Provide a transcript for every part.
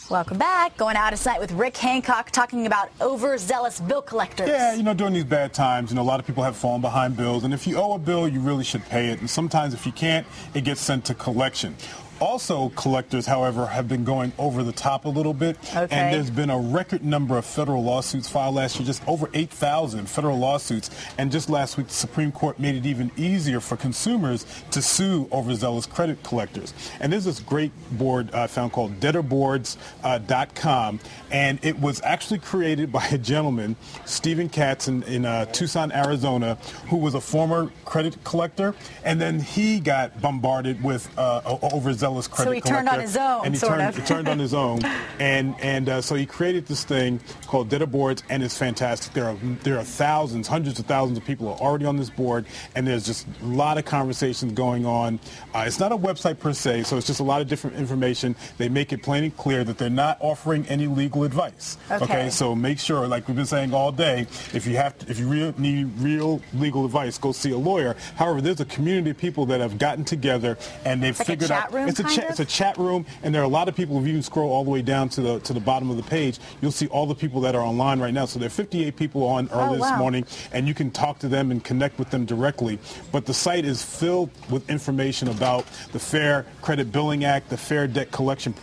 Welcome back. Going out of sight with Rick Hancock talking about overzealous bill collectors. Yeah, during these bad times, a lot of people have fallen behind bills. And if you owe a bill, you really should pay it. And sometimes if you can't, it gets sent to collection. Also, collectors, however, have been going over the top a little bit. Okay. And there's been a record number of federal lawsuits filed last year, just over 8,000 federal lawsuits. And just last week, the Supreme Court made it even easier for consumers to sue overzealous credit collectors. And there's this great board I found called debtorboards.com. And it was actually created by a gentleman, Stephen Katz, in Tucson, Arizona, who was a former credit collector. And then he got bombarded with overzealous credit collector. So he turned on his own, and he turned on his own, and so he created this thing called Debtor Boards, and it's fantastic. There are thousands, hundreds of thousands of people who are already on this board, and there's just a lot of conversations going on. It's not a website per se, so it's just a lot of different information. They make it plain and clear that they're not offering any legal advice. Okay, so make sure, like we've been saying all day, if you need real legal advice, go see a lawyer. However, there's a community of people that have gotten together and they've figured out. It's a chat room, and there are a lot of people. If you scroll all the way down to the bottom of the page, you'll see all the people that are online right now. So there are 58 people on early this morning, and you can talk to them and connect with them directly. But the site is filled with information about the Fair Credit Billing Act, the Fair Debt Collection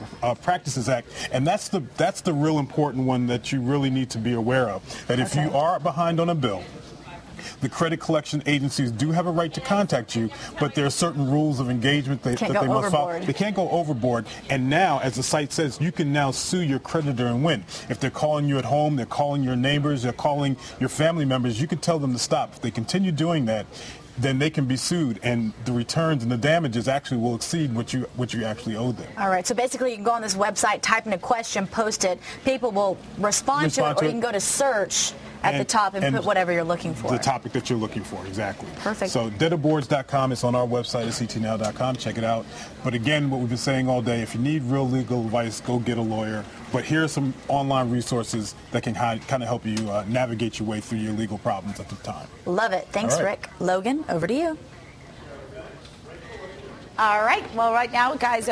Practices Act, and that's the real important one that you really need to be aware of. That if you are behind on a bill, the credit collection agencies do have a right to contact you, but there are certain rules of engagement that they must follow. They can't go overboard. And now, as the site says, you can now sue your creditor and win. If they're calling you at home, they're calling your neighbors, they're calling your family members, you can tell them to stop. If they continue doing that, then they can be sued, and the returns and the damages actually will exceed what you actually owe them. All right, so basically you can go on this website, type in a question, post it. People will respond to it, or you can go to search at the top and put whatever you're looking for. The topic that you're looking for, exactly. Perfect. So debtorboards.com, it's on our website at ctnow.com. Check it out. But again, what we've been saying all day, if you need real legal advice, go get a lawyer. But here are some online resources that can kind of help you navigate your way through your legal problems at the time. Love it. Thanks, Rick. Logan, over to you. All right. Well, right now, guys,